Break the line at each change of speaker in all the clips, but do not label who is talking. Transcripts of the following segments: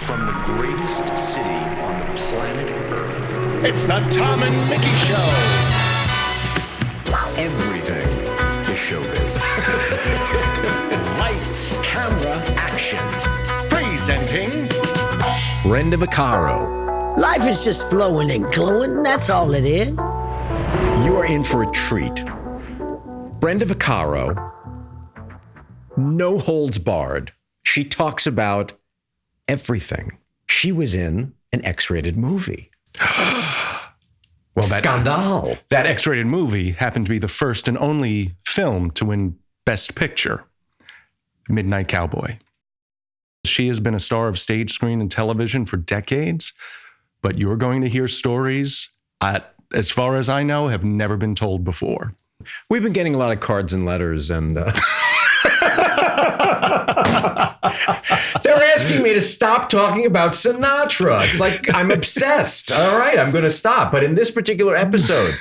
From the greatest city on the planet Earth.
It's the Tom and Mickey Show.
Everything is showbiz.
Lights, camera,
Action.
presenting
Brenda Vaccaro.
Life is just flowing and glowing. That's all it is.
You are in for a treat. Brenda Vaccaro, no holds barred. She talks about everything. She was in an X-rated movie.
Well,
Scandal.
that X-rated movie happened to be the first and only film to win Best Picture, Midnight Cowboy. She has been a star of stage, screen, and television for decades, but you're going to hear stories that, as far as I know, have never been told before.
We've been getting a lot of cards and letters, and they're asking me to stop talking about Sinatra. It's like I'm obsessed. All right, I'm going to stop. But in this particular episode,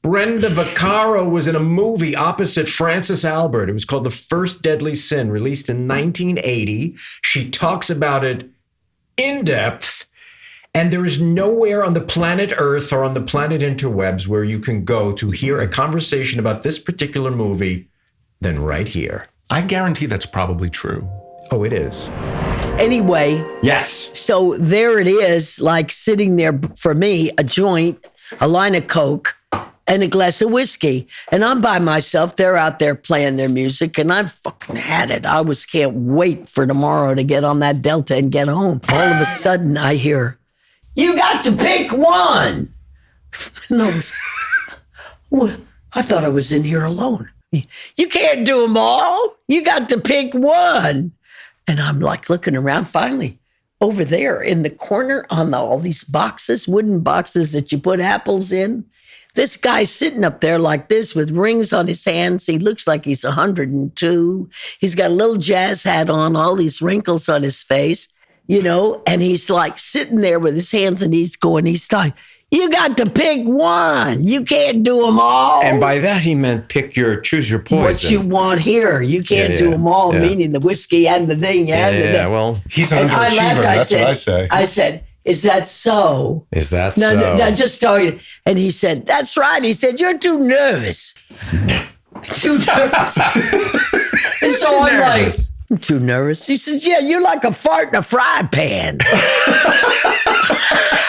Brenda Vaccaro was in a movie opposite Francis Albert. It was called The First Deadly Sin, released in 1980. She talks about it in depth. And there is nowhere on the planet Earth or on the planet interwebs where you can go to hear a conversation about this particular movie than right here.
I guarantee that's probably true.
Oh, it is.
Anyway,
Yes.
so there it is, like sitting there for me, a joint, a line of Coke, and a glass of whiskey. And I'm by myself. They're out there playing their music, and I've fucking had it. I can't wait for tomorrow to get on that Delta and get home. All of a sudden, I hear, "You got to pick one." And I thought I was in here alone. "You can't do them all. You got to pick one." And I'm like looking around. Finally, over there in the corner on all these boxes, wooden boxes that you put apples in, this guy's sitting up there like this with rings on his hands. He looks like he's 102. He's got a little jazz hat on, all these wrinkles on his face, you know, and he's like sitting there with his hands and he's like, "You got to pick one. You can't do them all."
And by that, he meant choose your poison.
What you want here. You can't do
Yeah,
them all,
yeah.
meaning the whiskey and the thing. And the thing.
Well,
He's an
And I
underachiever,
laughed.
that's what I say.
I said, "Is that so?"
is that
No,
so?
no, just started. And he said, "That's right." He said, "You're too nervous." Too nervous. And so I'm like, "I'm too nervous." He said, "Yeah, you're like a fart in a fry pan."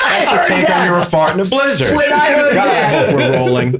That's a take on you're a fart in a blizzard.
When I heard
God, I
that,
hope we're rolling.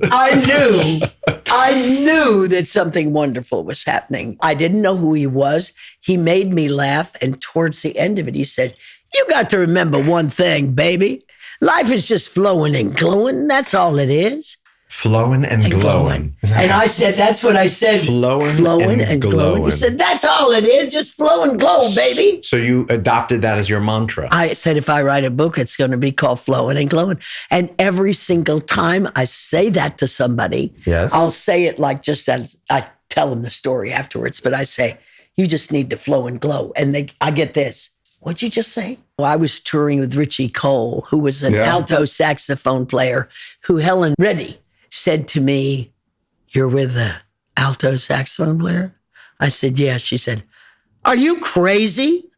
I knew that something wonderful was happening. I didn't know who he was. He made me laugh. And towards the end of it, he said, "You got to remember one thing, baby. Life is just flowing and glowing. That's all it is."
Flowing and glowing.
And I said, that's what I said.
Flowing and glowing.
He said, "That's all it is. Just flow and glow, baby."
So you adopted that as your mantra.
I said, if I write a book, it's going to be called Flowing and Glowing. And every single time I say that to somebody,
Yes.
I'll say it like just as I tell them the story afterwards, but I say, "You just need to flow and glow." And I get this. "What'd you just say?" Well, I was touring with Richie Cole, who was an alto saxophone player, who Helen Reddy said to me, "You're with an alto saxophone player?" I said, "Yeah." She said, "Are you crazy?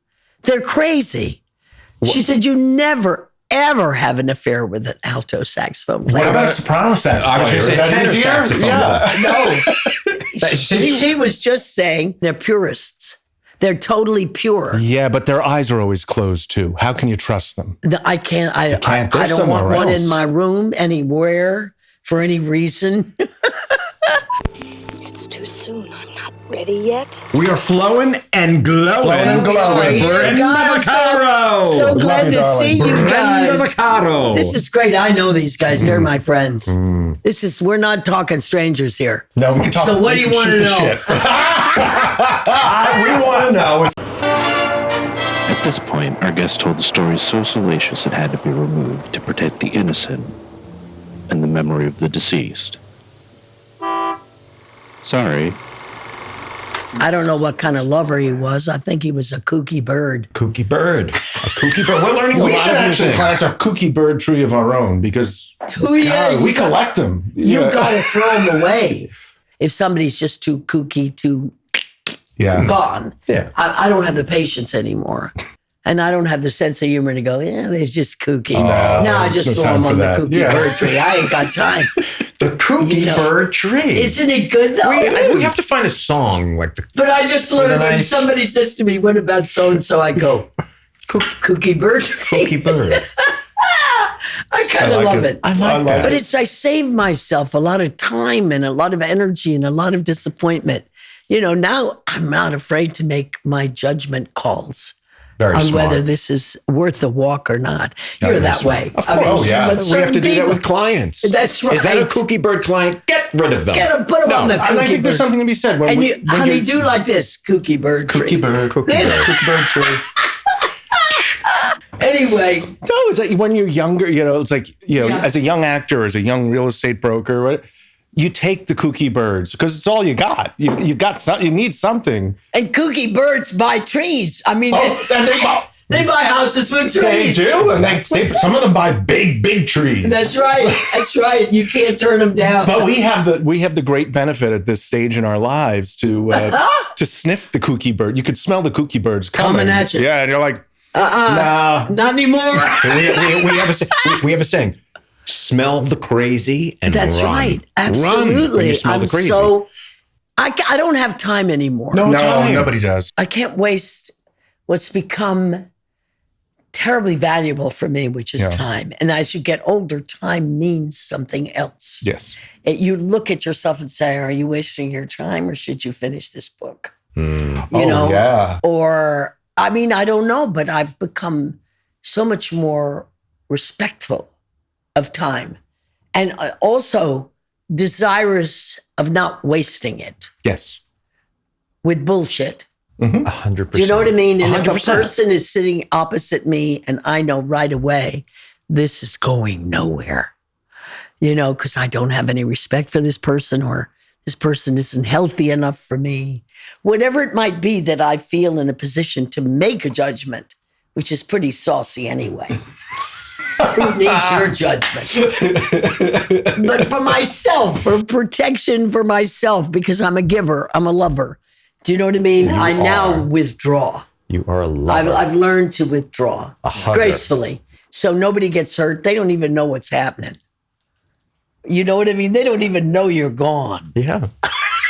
They're crazy." She said, "You never, ever have an affair with an alto saxophone player."
What about a soprano sax
I was
player?
gonna
Is
say
that
tenor
easier?
saxophone.
Yeah.
No. She was just saying they're purists. They're totally pure.
Yeah, but their eyes are always closed too. How can you trust them?
I can't. I
can't. They're
don't want
somewhere
one
else.
in my room anywhere for any reason.
It's too soon. I'm not ready yet.
We are flowing and glowing.
Flowing and glowing.
Brenda
God,
Vaccaro.
So glad
you,
to
darling.
see you
Brenda
guys.
Vaccaro.
This is great. I know these guys. They're my friends. We're not talking strangers here.
No, we can talk.
So what do you
we can
wanna
shoot the
know?
shit.
We want to know.
At this point, our guest told the story so salacious it had to be removed to protect the innocent and the memory of the deceased. Sorry.
I don't know what kind of lover he was. I think he was a kooky bird.
Kooky bird. A kooky bird. We're learning a
We
lot
should
of new
actually
things.
plant a Kookie bird tree of our own because God, we collect them.
You got to throw them away. If somebody's just too kooky, too
Yeah.
gone.
Yeah.
I don't have the patience anymore. And I don't have the sense of humor to go, yeah, there's just Kookie. No, I just
no
throw
time
him
for
on
that.
the Kookie bird tree. I ain't got time.
The Kookie bird tree.
Isn't it good though?
We have to find a song like the.
But I just learned when
nice-
somebody says to me, what about so-and-so? I go, Kookie bird tree.
Kookie bird.
I kind of love it.
I like that.
But I save myself a lot of time and a lot of energy and a lot of disappointment. Now I'm not afraid to make my judgment calls
Very
on
smart.
whether this is worth the walk or not. You're that way.
Of course.
but
We have
certain
to do that
people-
with clients.
That's right.
Is that a Kookie bird client? Get rid of them.
Put them on the
I
Kookie
think there's
bird.
something to be said when
And
we,
you, honey, do like this, Kookie bird tree.
Cookie bird tree.
Anyway,
No, it's like when you're younger, it's like,
Yeah.
as a young actor, as a young real estate broker, right, you take the Kookie birds because it's all you got. You got something. You need something.
and Kookie birds buy trees. I mean,
And
they buy houses with
they
trees.
do, and they some of them buy big trees.
That's right. That's right. You can't turn them down.
But we have the great benefit at this stage in our lives to sniff the Kookie bird. You could smell the Kookie birds coming
at you.
Yeah, and you're like, nah.
Not anymore.
we have a saying: smell the crazy and
That's
run.
right.
Run when
Absolutely.
you smell
I'm
the crazy.
I don't have time anymore.
No,
time.
nobody does.
I can't waste what's become terribly valuable for me, which is time. And as you get older, time means something else.
Yes.
You look at yourself and say, are you wasting your time or should you finish this book?
Yeah.
Or, I mean, I don't know, but I've become so much more respectful of time and also desirous of not wasting it
Yes.
with bullshit.
100%.
Do you know what I mean? And if a
100%.
person is sitting opposite me and I know right away, this is going nowhere, because I don't have any respect for this person or this person isn't healthy enough for me, whatever it might be that I feel in a position to make a judgment, which is pretty saucy anyway. Who needs your judgment? But for myself, for protection for myself, because I'm a giver, I'm a lover. Do you know what I mean? I now withdraw.
You are a lover.
I've learned to withdraw gracefully. So nobody gets hurt. They don't even know what's happening. You know what I mean? They don't even know you're gone.
Yeah.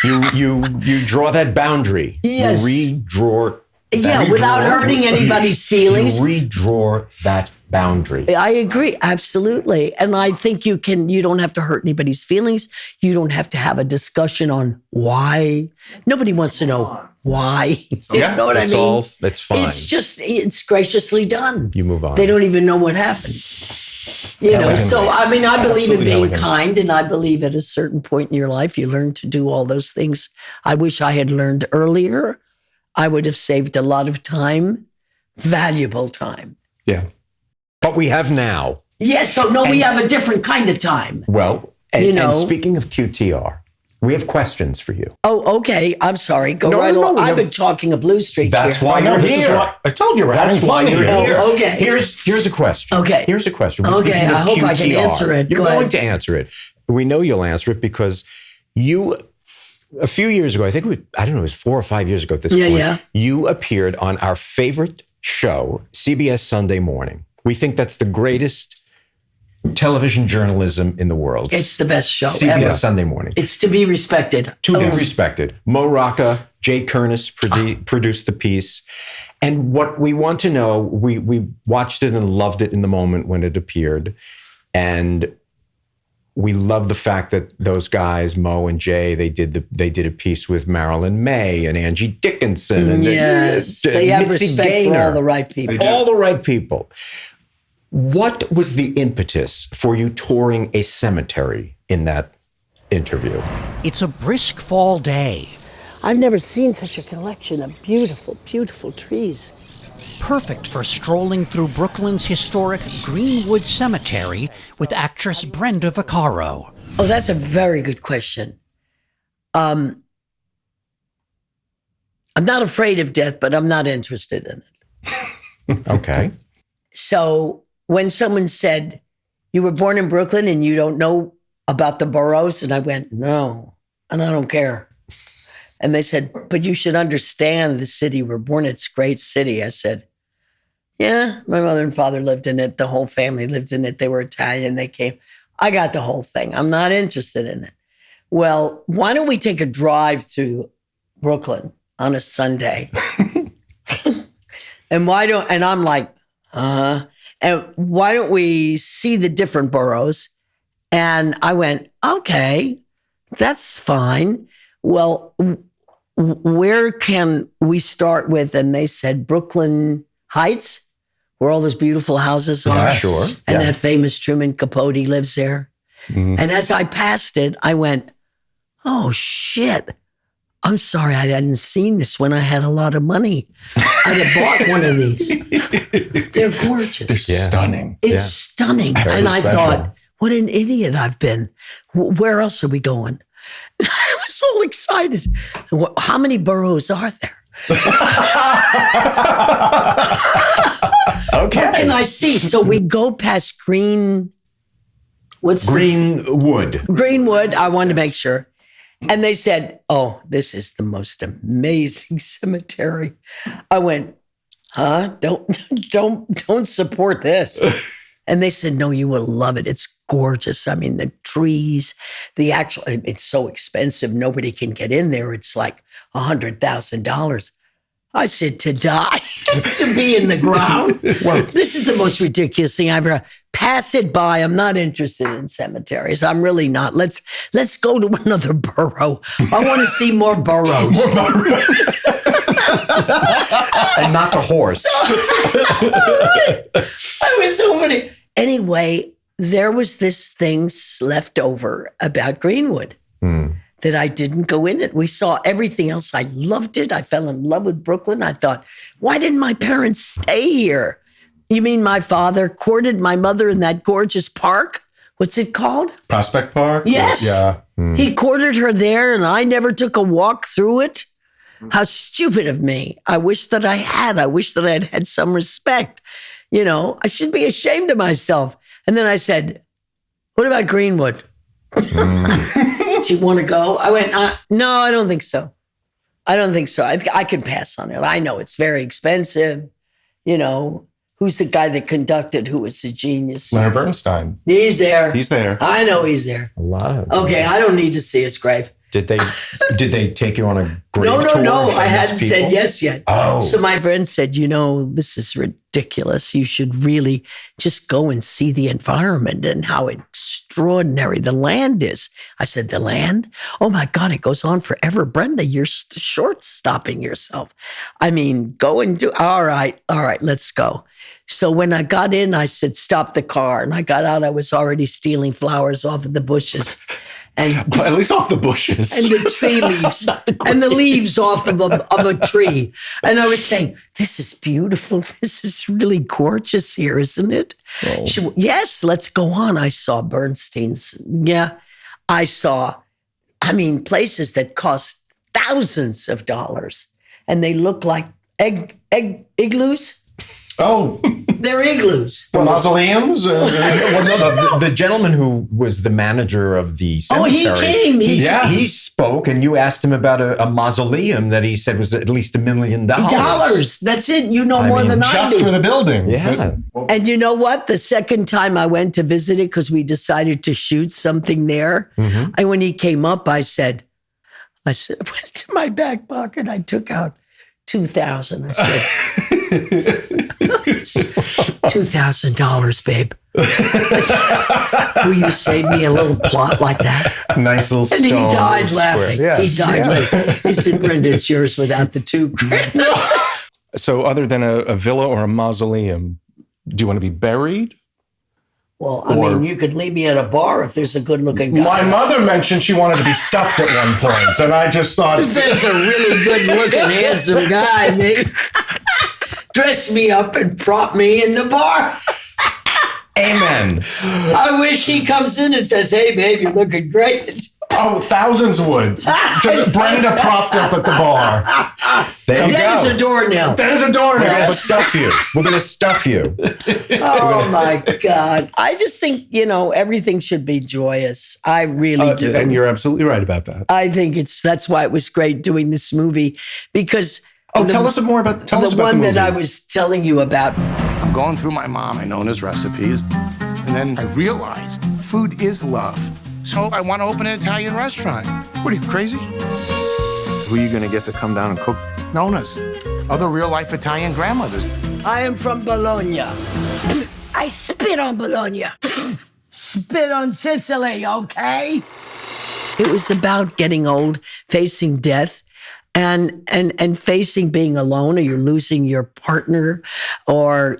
You draw that boundary.
Yes.
You redraw.
Yeah, without hurting anybody's feelings.
You redraw that boundary.
I agree, absolutely. And I think you don't have to hurt anybody's feelings. You don't have to have a discussion on why. Nobody wants to know why. You know what I mean?
It's fine.
It's graciously done.
You move on.
They don't even know what happened. So I mean, I believe in being kind, and I believe at a certain point in your life, you learn to do all those things. I wish I had learned earlier. I would have saved a lot of time, valuable time.
Yeah.
But we have now.
Yes, so no, we have a different kind of time.
Well, and speaking of QTR, we have questions for you.
Oh, okay. I'm sorry. Go
No,
right
no,
along.
we
I've
have-
been talking a blue streak
That's
here.
why you're
This is
here.
why I told you we're
That's
having
why
fun
you're
here.
here.
Oh, okay.
Here's a question.
Okay.
Here's a question.
Okay,
Speaking of
I hope I can
QTR,
answer it.
You're
Go
going
ahead.
to answer it. We know you'll answer it because a few years ago, I think it was 4 or 5 years ago at this point,
Yeah.
you appeared on our favorite show, CBS Sunday Morning. We think that's the greatest television journalism in the world.
It's the best show
CBS
ever.
Sunday Morning.
It's to be respected.
To be respected. Mo Rocca, Jay Kernis produced the piece. And what we want to know, we watched it and loved it in the moment when it appeared. And we love the fact that those guys, Mo and Jay, they did a piece with Marilyn May and Angie Dickinson. And
Yes, they have
Mitzi
respect for
Gaynor.
all the right people.
All the right people. What was the impetus for you touring a cemetery in that interview?
It's a brisk fall day,
I've never seen such a collection of beautiful, beautiful trees.
perfect for strolling through Brooklyn's historic Greenwood Cemetery with actress Brenda Vaccaro.
Oh, that's a very good question. I'm not afraid of death, but I'm not interested in it.
Okay.
So when someone said, you were born in Brooklyn and you don't know about the boroughs, and I went, no, and I don't care. And they said, but you should understand the city we're born in. It's a great city. I said, Yeah, my mother and father lived in it. The whole family lived in it. They were Italian. They came. I got the whole thing. I'm not interested in it. Well, why don't we take a drive to Brooklyn on a Sunday? And I'm like, and why don't we see the different boroughs? And I went, okay, that's fine. Well, where can we start with? And they said Brooklyn Heights, where all those beautiful houses are.
Yeah, sure.
And that famous Truman Capote lives there. Mm-hmm. And as I passed it, I went, oh, shit. I'm sorry I hadn't seen this when I had a lot of money. I'd have bought one of these. They're gorgeous.
They're stunning.
It's stunning.
Very
and I
special.
thought, what an idiot I've been. Where else are we going? I was all excited. How many boroughs are there?
Okay.
What can I see? So we go past Greenwood. I wanted to make sure. And they said, oh, this is the most amazing cemetery. I went, huh? Don't support this. And they said, no, you will love it. It's gorgeous. I mean, the trees, it's so expensive. Nobody can get in there. It's like $100,000. I said, to die, to be in the ground. Well, this is the most ridiculous thing I've ever. Pass it by. I'm not interested in cemeteries. I'm really not. Let's go to another borough. I want to see more boroughs.
And not the horse.
I was so funny. Anyway, there was this thing left over about Greenwood that I didn't go in it. We saw everything else. I loved it. I fell in love with Brooklyn. I thought, why didn't my parents stay here? You mean my father courted my mother in that gorgeous park? What's it called?
Prospect Park?
Yes.
Yeah.
He courted her there and I never took a walk through it. How stupid of me. I wish that I had. I wish that I had had some respect. You know, I should be ashamed of myself. And then I said, what about Greenwood? Do you want to go? I went, no, I don't think so. I can pass on it. I know it's very expensive. You know, who's the guy that conducted who was a genius?
Leonard Bernstein.
He's there.
He's there.
I know he's there.
A lot of
Okay, I don't need to see his grave.
Did they take you on a grave tour?
No.
of
I
famous
hadn't
people?
said yes yet.
Oh.
So my friend said, this is ridiculous. You should really just go and see the environment and how extraordinary the land is. I said, the land? Oh my God, it goes on forever. Brenda, you're short stopping yourself. I mean, go and do, all right, let's go. So when I got in, I said, stop the car. And I got out, I was already stealing flowers off of the bushes. And
at least off the bushes.
And the tree leaves. And the leaves off of a tree. And I was saying, this is beautiful. This is really gorgeous here, isn't it? Oh. Yes, let's go on. I saw Bernstein's. Yeah. I saw, places that cost thousands of dollars. And they look like igloos.
Oh.
They're igloos.
The mausoleums?
The gentleman who was the manager of the cemetery.
Oh, he came.
He spoke, and you asked him about a mausoleum that he said was at least $1 million.
That's it. You know more than I do.
Just for the building.
Yeah.
And you know what? The second time I went to visit it, because we decided to shoot something there, and when he came up, I said, I went to my back pocket. I took out $2,000. I said, $2,000, babe. Will you save me a little plot like that?
Nice little stone.
And he died laughing.
Yeah.
He died laughing. He said, Brenda, it's yours without the $2,000.
So other than a villa or a mausoleum, do you want to be buried?
Well, you could leave me at a bar if there's a good-looking guy.
My mother mentioned she wanted to be stuffed at one point, and I just thought...
If there's a really good-looking, handsome guy, maybe dress me up and prop me in the bar.
Amen.
I wish he comes in and says, hey, babe, you're looking great.
Oh, thousands would. Just Brenda propped up at the bar.
That is a doornail.
That is a doornail.
We're going to stuff you. We're going to stuff you.
Oh, my God. I just think, everything should be joyous. I really do.
And you're absolutely right about that.
I think that's why it was great doing this movie, because
tell us more about
the one that I was telling you about.
I'm going through my mom and Nonna's recipes, and then I realized food is love. So I want to open an Italian restaurant. What are you, crazy?
Who are you going to get to come down and cook?
Nonnas, other real-life Italian grandmothers.
I am from Bologna. I spit on Bologna. Spit on Sicily, okay? It was about getting old, facing death, and facing being alone, or you're losing your partner, or,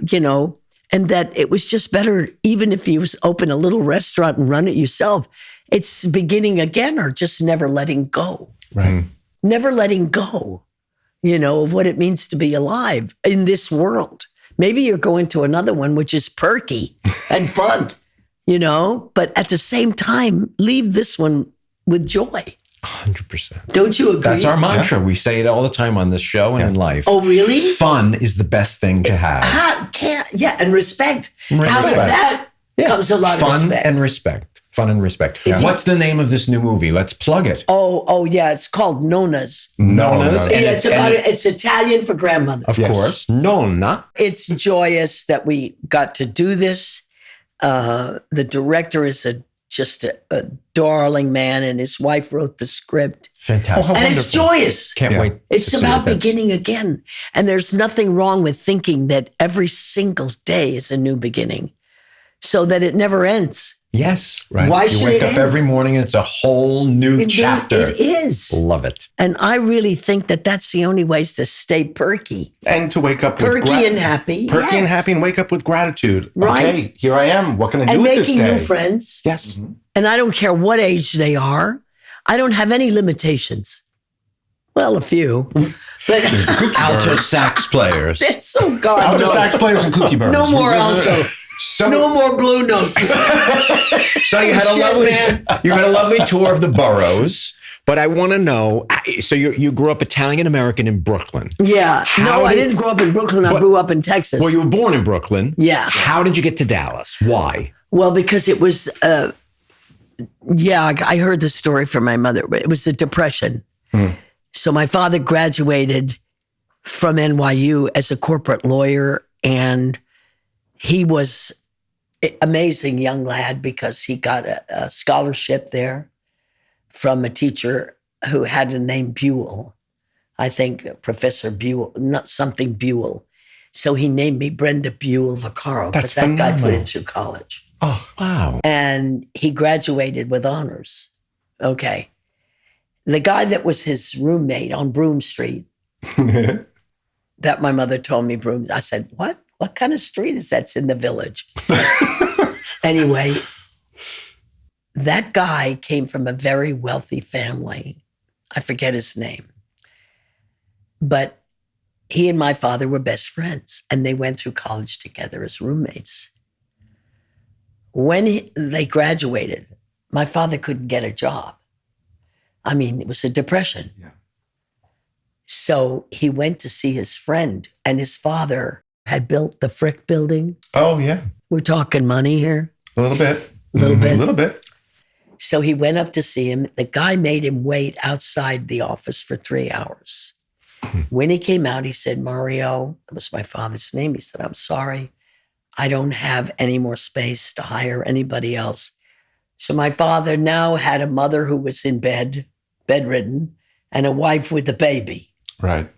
and that it was just better, even if you open a little restaurant and run it yourself, it's beginning again or just never letting go.
Right.
Never letting go, of what it means to be alive in this world. Maybe you're going to another one, which is perky and fun, but at the same time, leave this one with joy.
100%.
Don't you agree?
That's our mantra. Yeah. We say it all the time on this show and in life.
Oh, really?
Fun is the best thing to have.
And respect. Out of that comes a lot of respect.
Fun and respect. Yeah. What's the name of this new movie? Let's plug it.
Oh, yeah. It's called Nonnas.
Nonnas.
Yeah, it's Italian for grandmother.
Of course. Nonna.
It's joyous that we got to do this. The director is just a darling man, and his wife wrote the script.
Fantastic.
And it's joyous.
Can't wait.
It's about beginning again. And there's nothing wrong with thinking that every single day is a new beginning so that it never ends.
Yes. Right.
Why
you
should
wake
it
up
end?
every morning and it's a whole new chapter.
It is.
Love it.
And I really think that that's the only ways to stay perky.
And to wake up
perky and happy.
Perky and happy, and wake up with gratitude.
Right.
Okay, here I am. What can I do
and
with this day?
And making new friends.
Yes.
Mm-hmm.
And I don't care what age they are. I don't have any limitations. Well, a few. But
alto sax players.
They're so gone.
Alto sax players and cookie birds.
No more alto. No more blue notes.
So you had a lovely tour of the boroughs, but I want to know. So you grew up Italian American in Brooklyn.
Yeah. I didn't grow up in Brooklyn. I grew up in Texas.
Well, you were born in Brooklyn.
Yeah.
How did you get to Dallas? Why?
Well, because it was. I heard the story from my mother. It was the Depression. So my father graduated from NYU as a corporate lawyer, and he was an amazing young lad because he got a scholarship there from a teacher who had a name Buell. I think Professor Buell, not something Buell. So he named me Brenda Vaccaro because that guy put it through college.
Oh, wow.
And he graduated with honors. Okay. The guy that was his roommate on Broome Street, that my mother told me Broome, I said, what? What kind of street is that? It's in the Village. Anyway, that guy came from a very wealthy family. I forget his name. But he and my father were best friends, and they went through college together as roommates. When they graduated, my father couldn't get a job. I mean, it was a depression. Yeah. So he went to see his friend, and his father had built the Frick building.
Oh, yeah.
We're talking money here.
A little bit.
A little
bit.
So he went up to see him. The guy made him wait outside the office for 3 hours. When he came out, he said, Mario, that was my father's name. He said, I'm sorry. I don't have any more space to hire anybody else. So my father now had a mother who was in bedridden, and a wife with a baby.
Right.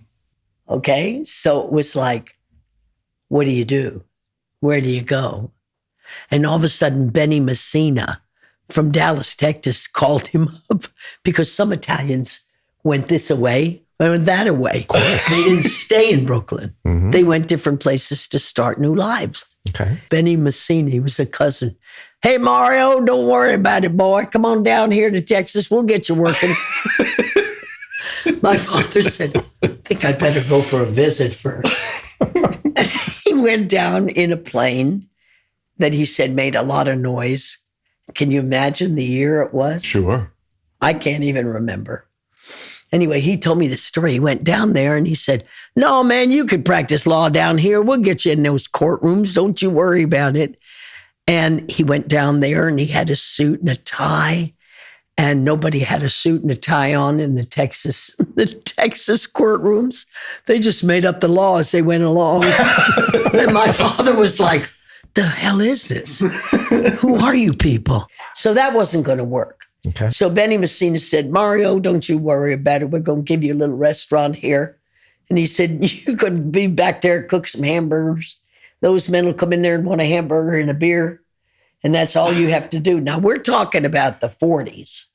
Okay. So it was like, what do you do? Where do you go? And all of a sudden, Benny Messina from Dallas, Texas called him up because some Italians went this away or that away. They didn't stay in Brooklyn. Mm-hmm. They went different places to start new lives.
Okay.
Benny Messina, he was a cousin. Hey, Mario, don't worry about it, boy. Come on down here to Texas. We'll get you working. My father said, I think I'd better go for a visit first. And he went down in a plane that he said made a lot of noise. Can you imagine the year it was?
Sure.
I can't even remember. Anyway, he told me the story. He went down there and he said, no, man, you could practice law down here. We'll get you in those courtrooms. Don't you worry about it. And he went down there and he had a suit and a tie. and nobody had a suit and a tie on in the Texas courtrooms. They just made up the law as they went along. And my father was like, the hell is this? Who are you people? So that wasn't going to work.
Okay.
So Benny Messina said, Mario, don't you worry about it. We're going to give you a little restaurant here. And he said, you could be back there, cook some hamburgers. Those men will come in there and want a hamburger and a beer. And that's all you have to do. Now, we're talking about the 40s.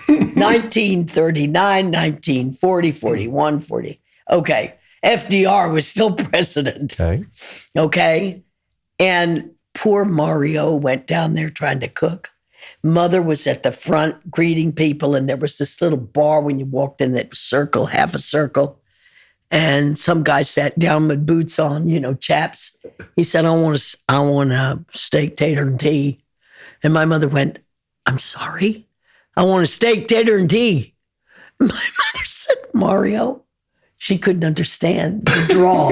1939, 1940, 41, 40. Okay. FDR was still president. Okay. And poor Mario went down there trying to cook. Mother was at the front greeting people. And there was this little bar when you walked in that circle, half a circle. And some guy sat down with boots on, chaps. He said, I want a steak, tater, and tea. And my mother went, I'm sorry? I want a steak, tater, and tea. My mother said, Mario. She couldn't understand the drawl.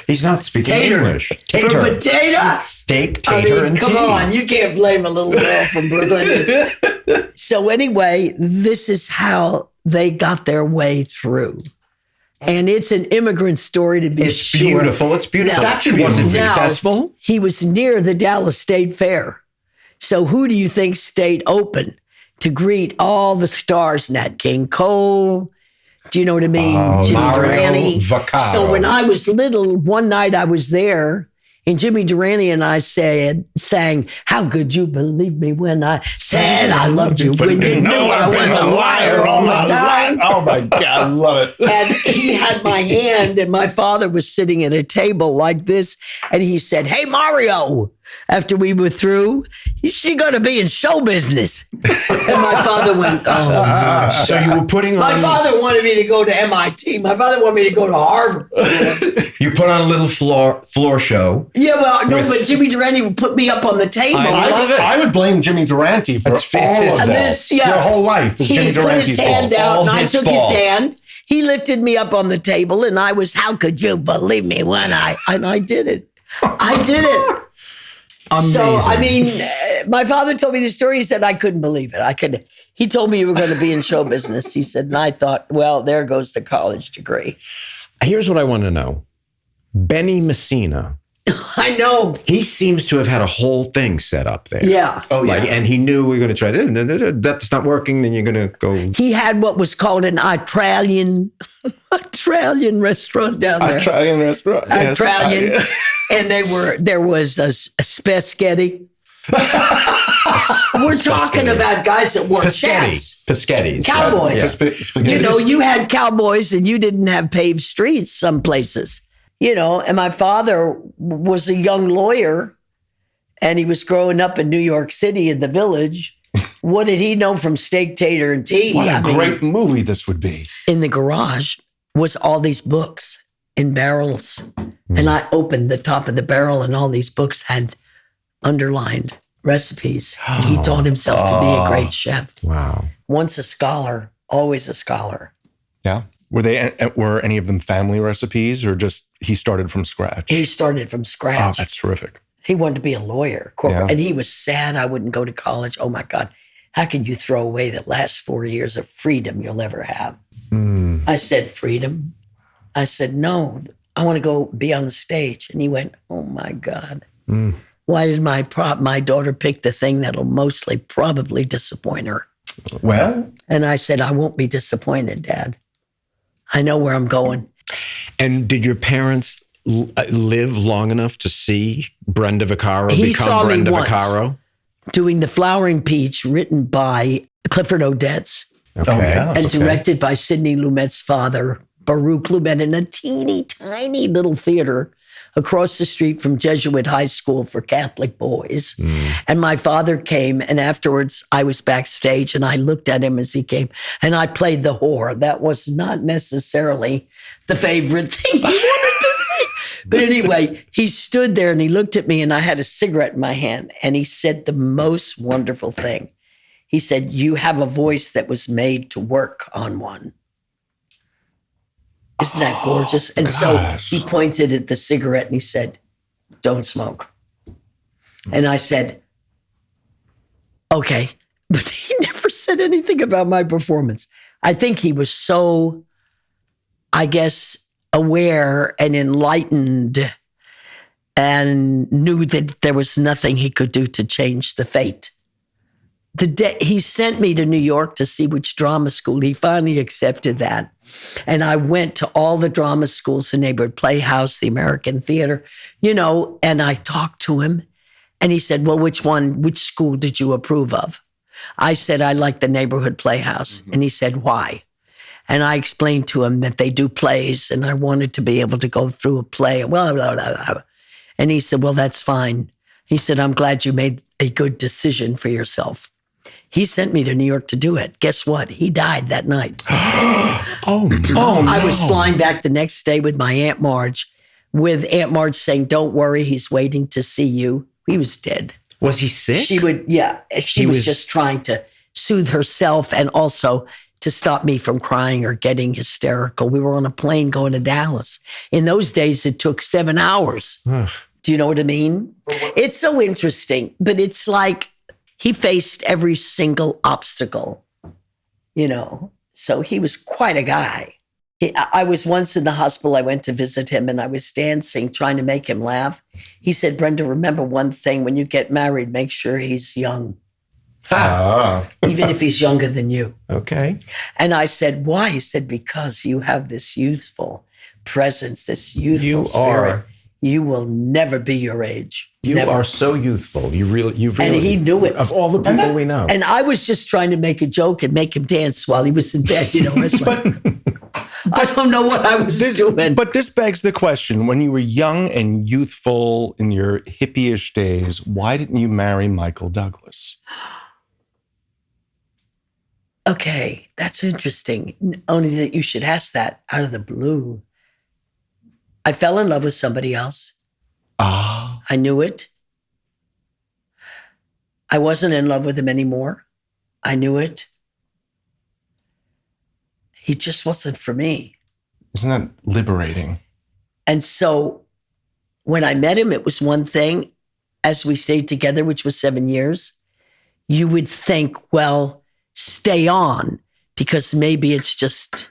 He's not speaking
Tater.
English.
For potato?
Steak, tater, and tea.
Come on, you can't blame a little girl from Brooklyn. So anyway, this is how they got their way through. And it's an immigrant story to be sure.
Beautiful. It's beautiful.
Now,
That should be successful.
He was near the Dallas State Fair. So who do you think stayed open to greet all the stars? Nat King Cole. Do you know what I mean? Jimmy
Mario
Durante.
Vaccaro.
So when I was little, one night I was there, and Jimmy Durante and I sang, how could you believe me when I said I loved you, when you knew I was a liar all the time?
Oh my God, I love it.
And he had my hand, and my father was sitting at a table like this, and he said, hey, Mario, after we were through, she's going to be in show business. And my father went, oh, no.
So you were putting on...
My father wanted me to go to MIT. My father wanted me to go to Harvard.
You put on a little floor show.
Yeah, well, no, but Jimmy Durante would put me up on the table.
I love it.
I would blame Jimmy Durante for
It's
all
his
of
fault.
this.
Yeah.
Your whole life is Jimmy
He put
Durante's
his
fault.
hand out,
All
and I
his
took
fault.
his hand. He lifted me up on the table, and I was, how could you believe me when I did it. I did it.
Amazing.
So, I mean, my father told me the story. He said, I couldn't believe it. He told me you were going to be in show business. He said, and I thought, well, there goes the college degree.
Here's what I want to know. Benny Messina.
I know.
He seems to have had a whole thing set up there.
Yeah.
Oh, yeah. And he knew we were going to try to, that's not working, then you're going to go.
He had what was called an Italian restaurant down there.
Italian restaurant. Yes.
Italian. And there was a spaghetti. We're talking about guys that wore chaps.
Paschettis.
Cowboys.
Spaghetti.
You had cowboys and you didn't have paved streets some places. And my father was a young lawyer and he was growing up in New York City in the Village. What did he know from steak, tater, and tea?
What a great movie this would be.
In the garage was all these books in barrels. And I opened the top of the barrel and all these books had underlined recipes. He taught himself to be a great chef.
Wow.
Once a scholar, always a scholar.
Yeah. Were any of them family recipes or just he started from scratch?
He started from
Oh,
scratch.
that's terrific.
He wanted to be a lawyer.
Yeah.
And he was sad I wouldn't go to college. Oh my God. How can you throw away the last 4 years of freedom you'll ever have? I said, freedom? I said, no, I want to go be on the stage. And he went, oh my God. Why did my daughter pick the thing that'll mostly probably disappoint her?
Well,
And I said, I won't be disappointed, Dad. I know where I'm going.
And did your parents live long enough to see Brenda Vaccaro
He
become
saw me
Brenda
once.
Vaccaro?
Doing The Flowering Peach, written by Clifford Odets
Okay.
Oh, yeah.
and
okay.
directed by Sidney Lumet's father, Baruch Lumet, in a teeny tiny little theater across the street from Jesuit High School for Catholic boys. And my father came, and afterwards I was backstage and I looked at him as he came and I played the whore. That was not necessarily the favorite thing he wanted to see. But anyway, he stood there and he looked at me and I had a cigarette in my hand and he said the most wonderful thing. He said, you have a voice that was made to work on one. Isn't that gorgeous? And so he pointed at the cigarette and he said, don't smoke. And I said, okay. But he never said anything about my performance. I think he was so, I guess, aware and enlightened and knew that there was nothing he could do to change the fate. The day he sent me to New York to see which drama school, he finally accepted that. And I went to all the drama schools, the Neighborhood Playhouse, the American Theater, and I talked to him. And he said, well, which school did you approve of? I said, I like the Neighborhood Playhouse. And he said, why? And I explained to him that they do plays and I wanted to be able to go through a play. Blah, blah, blah, blah. And he said, well, that's fine. He said, I'm glad you made a good decision for yourself. He sent me to New York to do it. Guess what? He died that night.
Oh, no.
I was flying back the next day with my Aunt Marge, with Aunt Marge saying, don't worry, he's waiting to see you. He was dead.
Was he sick?
She was just trying to soothe herself and also to stop me from crying or getting hysterical. We were on a plane going to Dallas. In those days, it took 7 hours. Do you know what I mean? It's so interesting, but it's like he faced every single obstacle, So he was quite a guy. I was once in the hospital. I went to visit him and I was dancing, trying to make him laugh. He said, Brenda, remember one thing. When you get married, make sure he's young. Even if he's younger than you.
Okay.
And I said, why? He said, because you have this youthful presence, this youthful spirit. You will never be your age.
You are so youthful. You really.
And he knew it.
Of all the people we know.
And I was just trying to make a joke and make him dance while he was in bed, I don't know what I was doing.
But this begs the question, when you were young and youthful in your hippie-ish days, why didn't you marry Michael Douglas?
Okay, that's interesting. Only that you should ask that out of the blue. I fell in love with somebody else. I knew it. I wasn't in love with him anymore. I knew it. He just wasn't for me.
Isn't that liberating?
And so when I met him, it was one thing. As we stayed together, which was 7 years, you would think, well, stay on because maybe it's just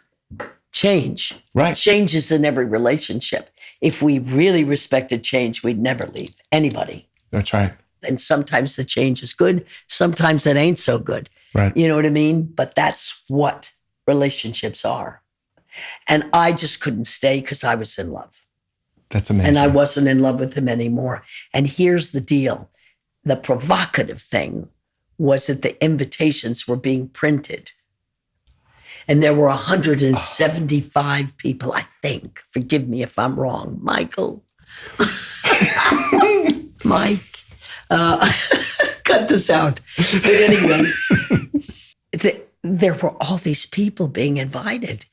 change.
Right.
Change is in every relationship. If we really respected change, we'd never leave anybody.
That's right.
And sometimes the change is good. Sometimes it ain't so good.
Right.
You know what I mean? But that's what relationships are. And I just couldn't stay because I was in love.
That's amazing.
And I wasn't in love with him anymore. And here's the deal. The provocative thing was that the invitations were being printed. And there were 175 people, I think. Forgive me if I'm wrong, Michael. Mike. Cut this out. But anyway, there were all these people being invited.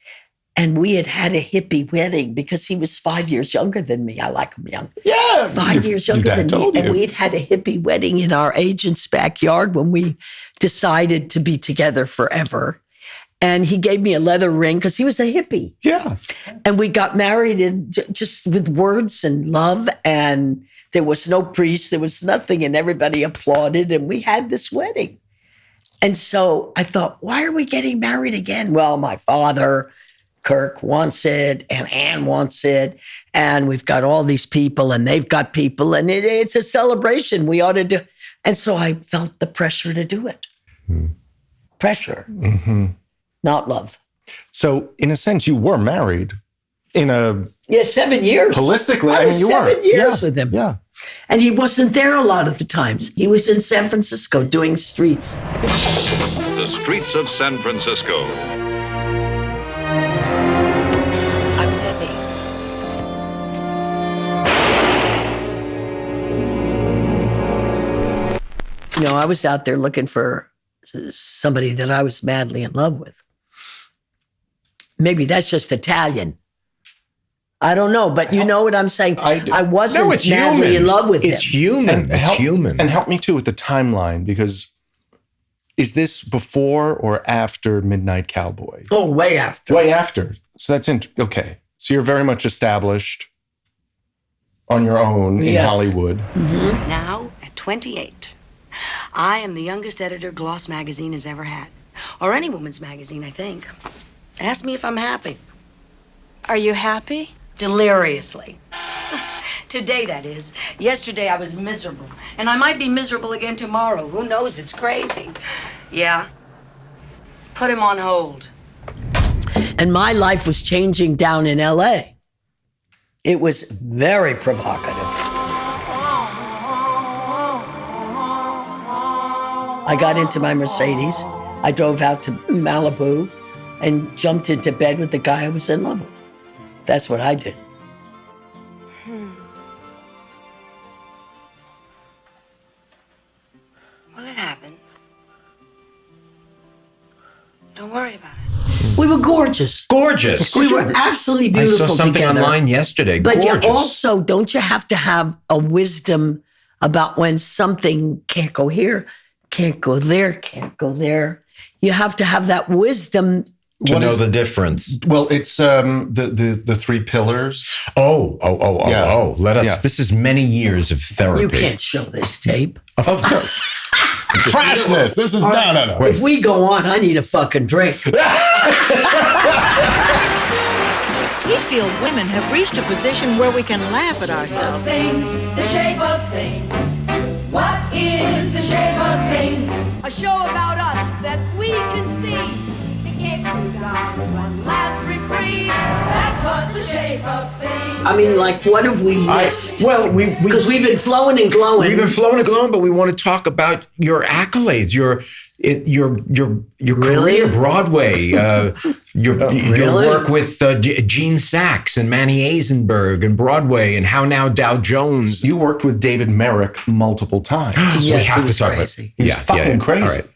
And we had a hippie wedding because he was 5 years younger than me. I like him young.
Yeah.
5 years younger than me. And we'd had a hippie wedding in our agent's backyard when we decided to be together forever. And he gave me a leather ring because he was a hippie.
Yeah.
And we got married just with words and love. And there was no priest. There was nothing. And everybody applauded. And we had this wedding. And so I thought, why are we getting married again? Well, my father, Kirk, wants it. And Ann wants it. And we've got all these people. And they've got people. And it's a celebration. We ought to do. And so I felt the pressure to do it. Pressure.
Mm-hmm.
Not love.
So, in a sense, you were married in a...
Yeah, 7 years.
Holistically,
I was
you were.
7 years with him.
Yeah.
And he wasn't there a lot of the times. He was in San Francisco doing streets.
The streets of San Francisco.
I'm Seppi.
I was out there looking for somebody that I was madly in love with. Maybe that's just Italian. I don't know, but you know what I'm saying? I wasn't madly in love with him.
It's human. It's human.
And help me too with the timeline, because is this before or after Midnight Cowboy?
Oh, way after.
Way after. So that's okay. So you're very much established on your own in Hollywood.
Mm-hmm. Now, at 28, I am the youngest editor Gloss magazine has ever had. Or any woman's magazine, I think. Ask me if I'm happy.
Are you happy?
Deliriously. Today, that is. Yesterday, I was miserable. And I might be miserable again tomorrow. Who knows? It's crazy. Yeah. Put him on hold.
And my life was changing down in LA. It was very provocative. I got into my Mercedes. I drove out to Malibu and jumped into bed with the guy I was in love with. That's what I did.
Well, it happens. Don't worry about it.
We were gorgeous.
Gorgeous.
We were absolutely beautiful
I saw something
together.
online yesterday.
But
Gorgeous.
you also, don't you have to have a wisdom about when something can't go here, can't go there, can't go there? You have to have that wisdom
to know the difference.
Well, it's the three pillars.
Oh. Let us. Yeah. This is many years of therapy.
You can't show this tape.
Trash this. This is no.
If we go on, I need a fucking drink.
We feel women have reached a position where we can laugh at ourselves.
The shape of things. What is the shape of things?
A show about us that we can see. One last reprieve.
That's what the shape of things.
I mean, like, what have we missed? Because we've been flowing and glowing.
We've been flowing and glowing, but we want to talk about your accolades, your career, Broadway, your work with Gene Sachs and Manny Eisenberg and Broadway, and How Now Dow Jones.
You worked with David Merrick multiple times.
Yes,
we have to talk
crazy.
He was fucking crazy.
All right.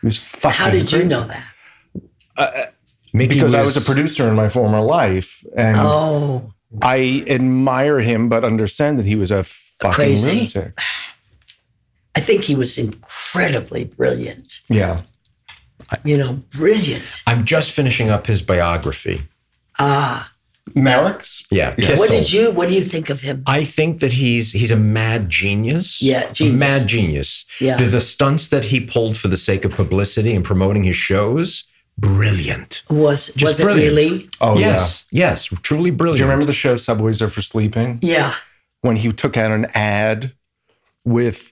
He was fucking
How did
crazy.
you know that?
Because I was a producer in my former life, and I admire him, but understand that he was a fucking lunatic.
I think he was incredibly brilliant.
Yeah.
Brilliant.
I'm just finishing up his biography.
Merrick's?
Yeah.
Yes.
What do you think of him?
I think that he's a mad genius.
Yeah, genius.
A mad genius.
Yeah.
The stunts that he pulled for the sake of publicity and promoting his shows, brilliant.
Was it
brilliant.
really?
Oh,
yes.
Yeah.
Yes, truly brilliant.
Do you remember the show Subways Are for Sleeping?
Yeah.
When he took out an ad with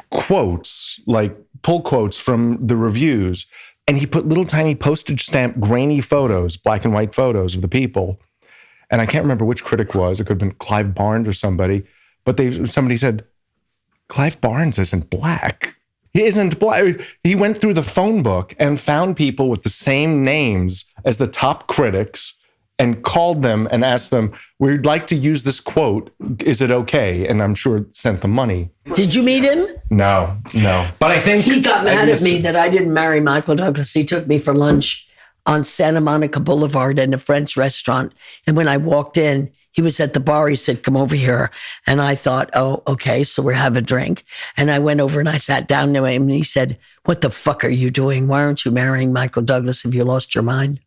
quotes, like pull quotes from the reviews, and he put little tiny postage stamp grainy photos, black and white photos of the people. And I can't remember which critic was. It could have been Clive Barnes or somebody. But somebody said, Clive Barnes isn't black. He isn't black. He went through the phone book and found people with the same names as the top critics and called them and asked them, we'd like to use this quote. Is it okay? And I'm sure sent them money.
Did you meet him?
No.
But I think
he got mad at me that I didn't marry Michael Douglas. He took me for lunch on Santa Monica Boulevard in a French restaurant. And when I walked in, he was at the bar. He said, come over here. And I thought, oh, okay, so we're having a drink. And I went over and I sat down to him and he said, what the fuck are you doing? Why aren't you marrying Michael Douglas? Have you lost your mind?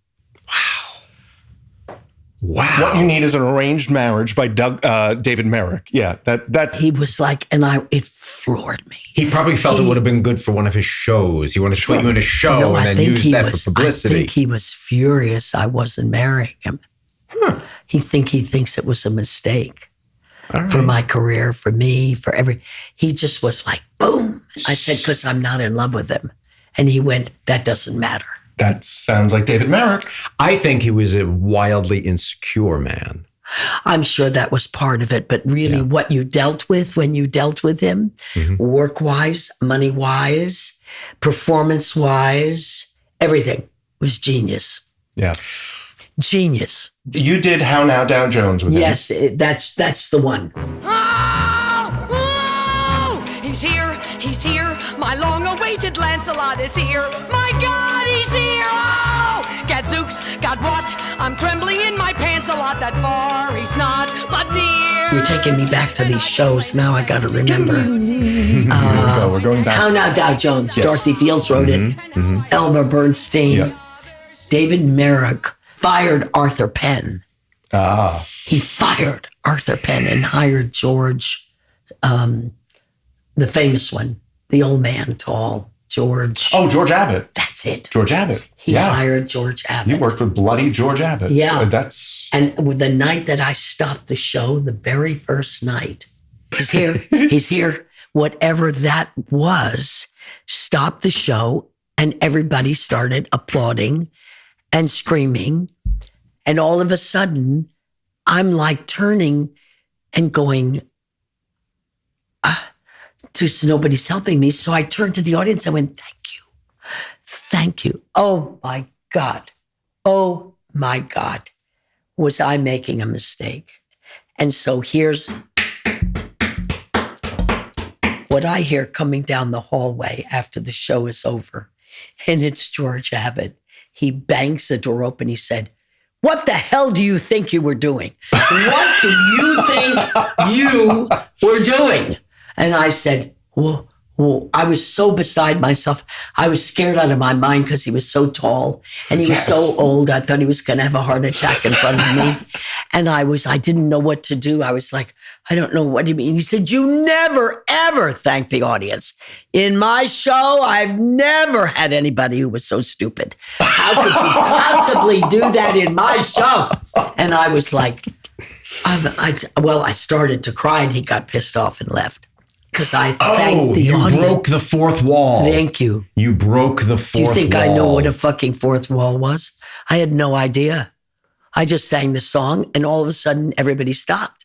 Wow.
What you need is an arranged marriage by David Merrick. Yeah, that
he was like, it floored me.
He probably felt it would have been good for one of his shows. He wanted to put you in a show and then use that for publicity.
I think he was furious I wasn't marrying him. He thinks it was a mistake for my career, for me, he just was like, boom. I said, because I'm not in love with him. And he went, that doesn't matter.
That sounds like David Merrick.
I think he was a wildly insecure man.
I'm sure that was part of it, but really what you dealt with when you dealt with him, work-wise, money-wise, performance-wise, everything was genius.
Yeah.
Genius.
You did How Now Dow Jones with him.
Yes, that's the one.
He's here. My long-awaited Lancelot is here. My God, he's here. Oh, gadzooks, God what? I'm trembling in my pants a lot. That far he's not, but near.
You're taking me back to these shows. Now I got to remember.
We're going back.
How Now Dow Jones. Yes. Dorothy Fields wrote it. Elmer Bernstein.
Yeah.
David Merrick fired Arthur Penn. He fired Arthur Penn and hired George, the famous one, the old man, tall. George.
Oh, George Abbott.
That's it.
George Abbott.
He hired George Abbott.
You worked with bloody George Abbott.
Yeah.
That's...
And the night that I stopped the show, the very first night, he's here. He's here. Whatever that was, stopped the show, and everybody started applauding and screaming. And all of a sudden, I'm like turning and going, nobody's helping me. So I turned to the audience. I went, thank you. Thank you. Oh my God. Oh my God. Was I making a mistake? And so here's what I hear coming down the hallway after the show is over. And it's George Abbott. He bangs the door open. He said, what the hell do you think you were doing? What do you think you were doing? And I said, whoa. I was so beside myself. I was scared out of my mind because he was so tall and he was so old. I thought he was going to have a heart attack in front of me. And I didn't know what to do. I was like, I don't know what do you mean. He said, you never, ever thank the audience. In my show, I've never had anybody who was so stupid. How could you possibly do that in my show? And I was like, I started to cry and he got pissed off and left. Because I thanked the audience.
You broke the fourth wall.
Thank you.
You broke the fourth wall.
Do you think I know what a fucking fourth wall was? I had no idea. I just sang the song and all of a sudden everybody stopped.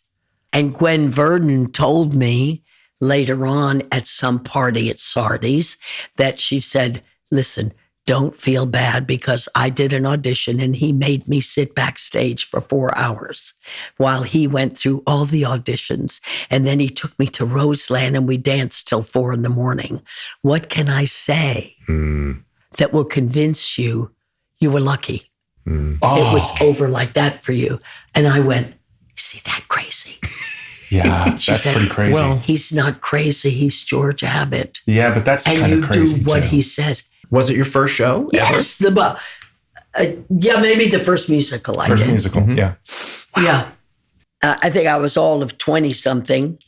And Gwen Verdon told me later on at some party at Sardi's that she said, listen, don't feel bad because I did an audition and he made me sit backstage for 4 hours while he went through all the auditions. And then he took me to Roseland and we danced till 4 a.m. What can I say that will convince you you were lucky? It was over like that for you. And I went, is he that crazy?
Yeah, that's pretty crazy.
Well, he's not crazy. He's George Abbott.
Yeah, but that's kind of crazy.
And you do what he says.
Was it your first show?
Yes, maybe the first musical I did.
First musical, yeah.
Yeah. I think I was all of 20-something,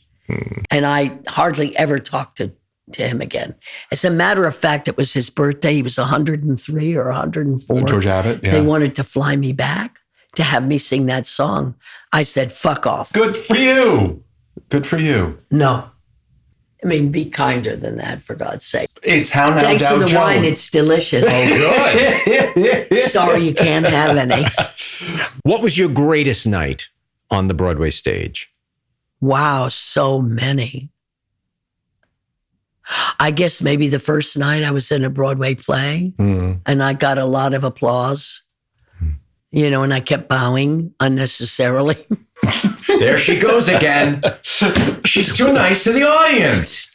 and I hardly ever talked to him again. As a matter of fact, it was his birthday. He was 103 or 104.
George Abbott, yeah.
They wanted to fly me back to have me sing that song. I said, fuck off.
Good for you. Good for you.
No. I mean, be kinder than that, for God's sake.
It's how now
Thanks
Dow
to the
Jones.
wine, it's delicious.
Oh, good.
Sorry you can't have any.
What was your greatest night on the Broadway stage?
Wow, so many. I guess maybe the first night I was in a Broadway play and I got a lot of applause, and I kept bowing unnecessarily.
There she goes again. She's too nice to the audience.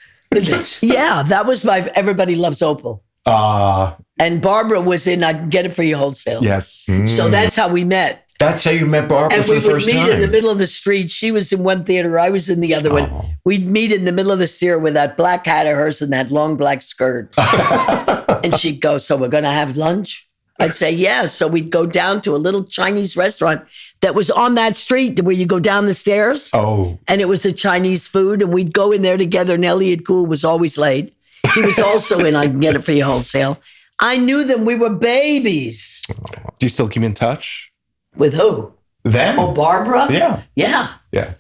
Yeah, that was my Everybody Loves Opal. And Barbra was in I Can Get It For You Wholesale.
Yes.
So that's how we met.
That's how you met Barbra for the first time.
And we would meet in the middle of the street. She was in one theater. I was in the other one. We'd meet in the middle of the theater with that black hat of hers and that long black skirt. And she'd go, so we're going to have lunch? I'd say, yeah. So we'd go down to a little Chinese restaurant that was on that street where you go down the stairs.
Oh.
And it was a Chinese food. And we'd go in there together. And Elliot Gould was always late. He was also in I Can Get It For You Wholesale. I knew them. We were babies.
Do you still keep in touch?
With who?
Them?
Oh, Barbra?
Yeah.
Yeah.
Yeah.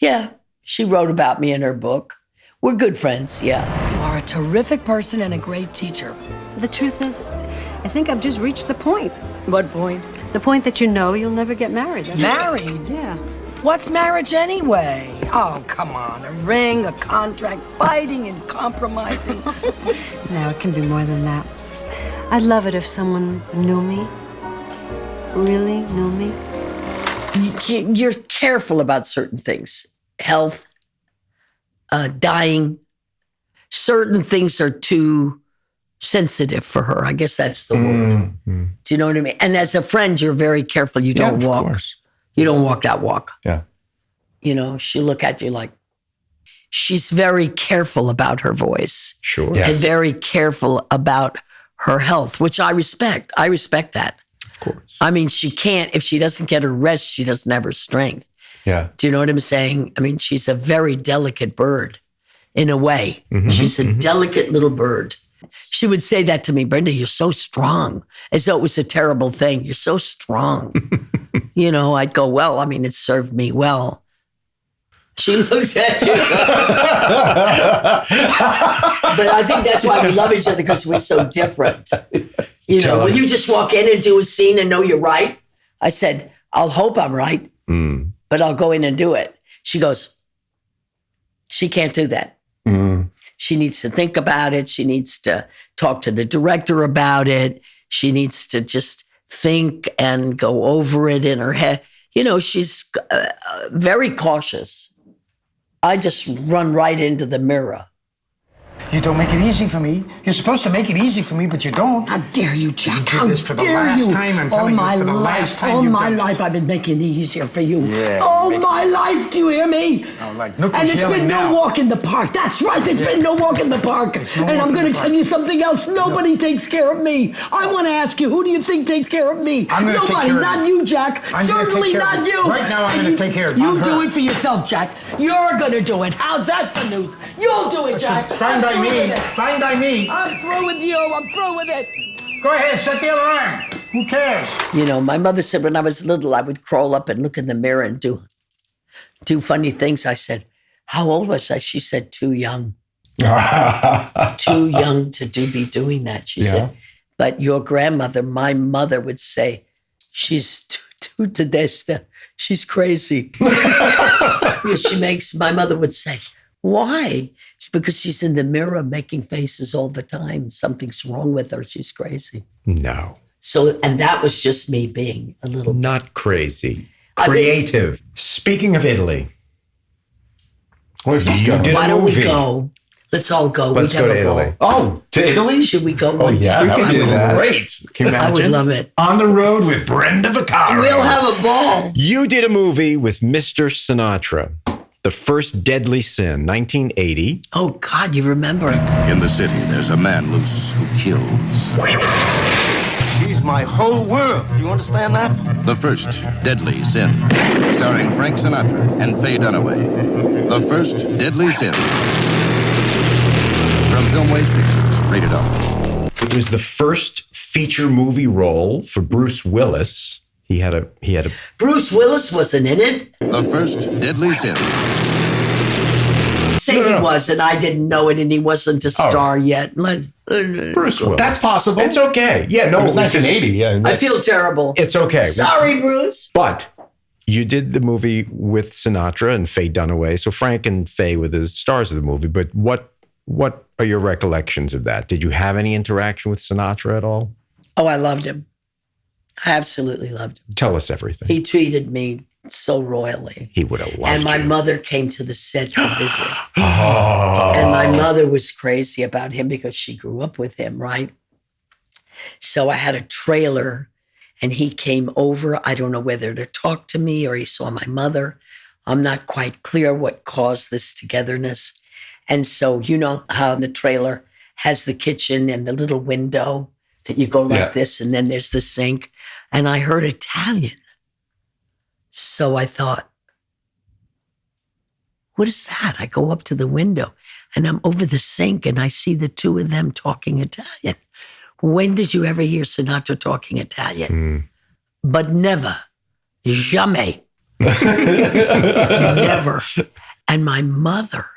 Yeah. She wrote about me in her book. We're good friends, yeah.
You are a terrific person and a great teacher.
The truth is, I think I've just reached the point.
What point?
The point that you'll never get married.
Married?
Yeah.
What's marriage anyway? Oh, come on. A ring, a contract, fighting and compromising.
No, it can be more than that. I'd love it if someone knew me. Really knew me.
You're careful about certain things. Health, dying. Certain things are too sensitive for her. I guess that's the word. Do you know what I mean? And as a friend, you're very careful. You don't walk.
Course.
You don't walk that walk.
Yeah.
She'll look at you like, she's very careful about her voice.
Sure.
And very careful about her health, which I respect. I respect that.
Of course.
I mean, she can't, if she doesn't get her rest, she doesn't have her strength.
Yeah.
Do you know what I'm saying? I mean, she's a very delicate bird in a way. She's a delicate little bird. She would say that to me, Brenda, you're so strong, as though it was a terrible thing. You're so strong. I'd go, well, I mean, it served me well. She looks at you. But I think that's why we love each other, because we're so different. When you just walk in and do a scene and know you're right, I said, I'll hope I'm right, but I'll go in and do it. She goes, she can't do that. She needs to think about it. She needs to talk to the director about it. She needs to just think and go over it in her head. She's very cautious. I just run right into the mirror.
You don't make it easy for me. You're supposed to make it easy for me, but you don't.
How dare you, Jack?
You did this for the last time. I'm telling you, for the last time.
All my life, I've been making it easier for you.
Yeah,
all my life, do you hear me?
Oh, look
and it's been no walk in the park. That's right, there's been no walk in the park. And I'm going to tell you something else. Nobody takes care of me. I want to ask you, who do you think takes care of me? Nobody, not you, Jack. Certainly not you.
Right now, I'm going to take care of you.
You do it for yourself, Jack. You're going to do it. How's that for news? You'll do it, Jack.
Stand by me. Stand by me.
I'm through with you. I'm through with it.
Go ahead, set the other arm. Who cares?
My mother said when I was little, I would crawl up and look in the mirror and do funny things. I said, how old was I? She said, too young. Too young to be doing that. She said, but your grandmother, my mother would say, she's too tedesta. She's crazy. My mother would say, why? Because she's in the mirror making faces all the time. Something's wrong with her. She's crazy.
No.
So, and that was just me being a little...
Not crazy. Creative. Speaking of Italy. Where's this going?
Why don't we go? Let's all go.
Let's go to Italy. Oh, to Italy?
Should we go?
Oh, yeah. We can do that. Great. Can you imagine?
I would love it.
On the road with Brenda Vaccaro.
We'll have a ball.
You did a movie with Mr. Sinatra. The First Deadly Sin, 1980.
Oh, God, you remember.
In the city, there's a man loose who kills.
She's my whole world. Do you understand that?
The First Deadly Sin, starring Frank Sinatra and Faye Dunaway. The First Deadly Sin. From Filmways Pictures, rated R.
It was the first feature movie role for Bruce Willis. He had a.
Bruce Willis wasn't in it.
The First Deadly Sin.
He was, and I didn't know it, and he wasn't a star yet.
Bruce Willis.
That's possible.
It's okay. Yeah, no,
it was 1980. Yeah,
I feel terrible.
It's okay.
Sorry, Bruce.
But you did the movie with Sinatra and Faye Dunaway. So Frank and Faye were the stars of the movie. But what are your recollections of that? Did you have any interaction with Sinatra at all?
Oh, I loved him. I absolutely loved him.
Tell us everything.
He treated me so royally.
He would have loved
And my
you.
mother came to the set to visit. And my mother was crazy about him because she grew up with him, right? So I had a trailer and he came over. I don't know whether to talk to me or he saw my mother. I'm not quite clear what caused this togetherness. And so, you know how the trailer has the kitchen and the little window that you go like this, and then there's the sink. And I heard Italian. So I thought, what is that? I go up to the window and I'm over the sink and I see the two of them talking Italian. When did you ever hear Sinatra talking Italian? But never. Jamais. Never. And my mother,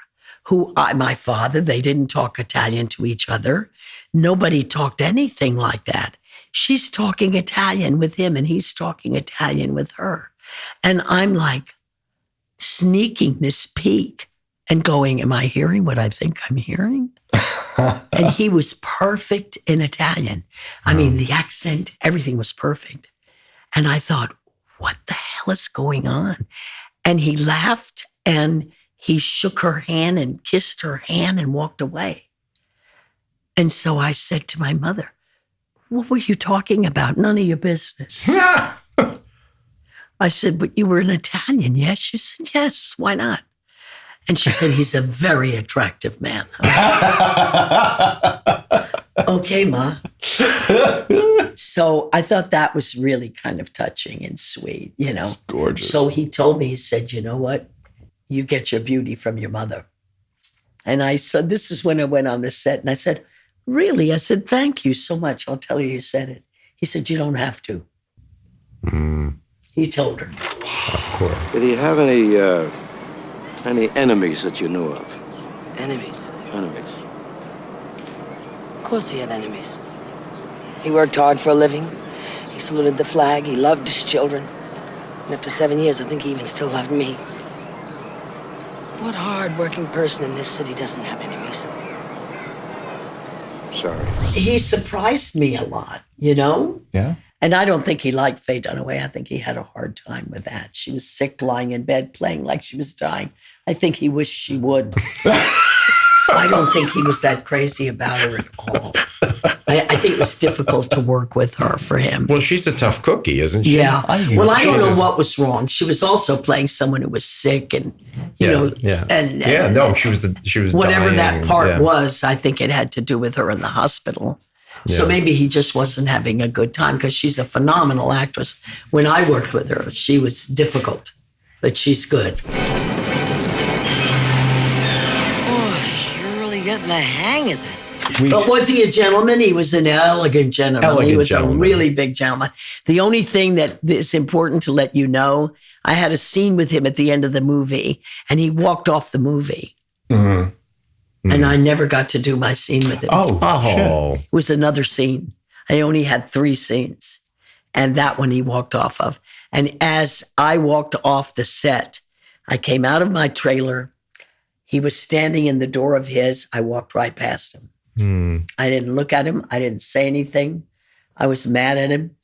my father, they didn't talk Italian to each other. Nobody talked anything like that. She's talking Italian with him and he's talking Italian with her. And I'm like sneaking this peek and going, am I hearing what I think I'm hearing? And he was perfect in Italian. I mean, the accent, everything was perfect. And I thought, what the hell is going on? And he laughed and he shook her hand and kissed her hand and walked away. And so I said to my mother, what were you talking about? None of your business. I said, but you were an Italian, yes? She said, yes, why not? And she said, he's a very attractive man. Okay, Ma. So I thought that was really kind of touching and sweet, you know.
It's gorgeous.
So he told me, he said, you know what? You get your beauty from your mother. And I said, this is when I went on the set. And I said, Really? I said, thank you so much. I'll tell you said it. He said, you don't have to. He told her.
Of course.
Did he have any enemies that you knew of?
Enemies?
Enemies.
Of course he had enemies. He worked hard for a living. He saluted the flag. He loved his children. And after 7 years, I think he even still loved me. What hard-working person in this city doesn't have enemies?
Sorry.
He surprised me a lot, you know?
Yeah.
And I don't think he liked Faye Dunaway. I think he had a hard time with that. She was sick, lying in bed, playing like she was dying. I think he wished she would. I don't think he was that crazy about her at all. I think it was difficult to work with her for him.
Well, she's a tough cookie, isn't she?
Yeah. Well, I don't know what was wrong. She was also playing someone who was sick and, you know.
Yeah.
And
she was
whatever
dying,
that part was, I think it had to do with her in the hospital. So maybe he just wasn't having a good time because she's a phenomenal actress. When I worked with her, she was difficult, but she's good.
Getting the hang of this.
But was he a gentleman? He was an elegant gentleman. He was a really big gentleman. The only thing that is important to let you know, I had a scene with him at the end of the movie, and he walked off the movie. And I never got to do my scene with him.
Oh.
It was another scene. I only had 3 scenes, and that one he walked off of. And as I walked off the set, I came out of my trailer. He was standing in the door of his. I walked right past him. I didn't look at him. I didn't say anything. I was mad at him.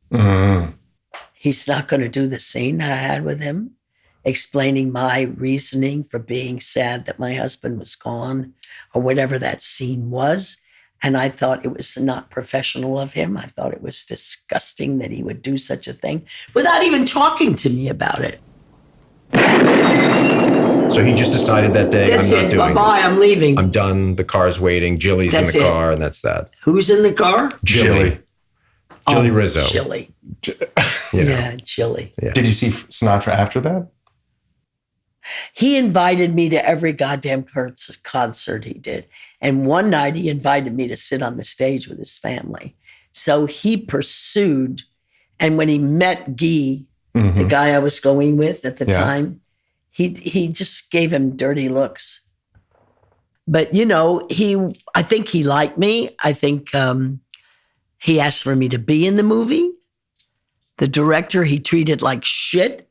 He's not going to do the scene that I had with him, explaining my reasoning for being sad that my husband was gone or whatever that scene was. And I thought it was not professional of him. I thought it was disgusting that he would do such a thing without even talking to me about it.
So he just decided that day,
That's
I'm not doing
Bye-bye, I'm leaving.
I'm done. The car's waiting. Jilly's
That's
in the
it.
car, and that's that.
Who's in the car?
Jilly Rizzo.
Jilly.
You know.
Yeah, Jilly.
Yeah.
Did you see Sinatra after that?
He invited me to every goddamn concert he did. And one night he invited me to sit on the stage with his family. So he pursued, and when he met Guy, the guy I was going with at the time, he just gave him dirty looks. But, you know, I think he liked me. I think he asked for me to be in the movie. The director, he treated like shit.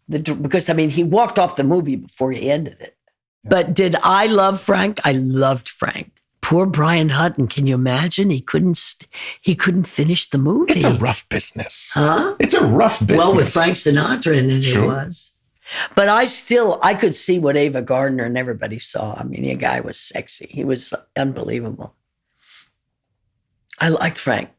Because, I mean, he walked off the movie before he ended it. But did I love Frank? I loved Frank. Poor Brian Hutton. Can you imagine? He couldn't finish the movie.
It's a rough business.
Huh?
It's a rough business.
Well, with Frank Sinatra in it, it was. But I could see what Ava Gardner and everybody saw. I mean, the guy was sexy. He was unbelievable. I liked Frank.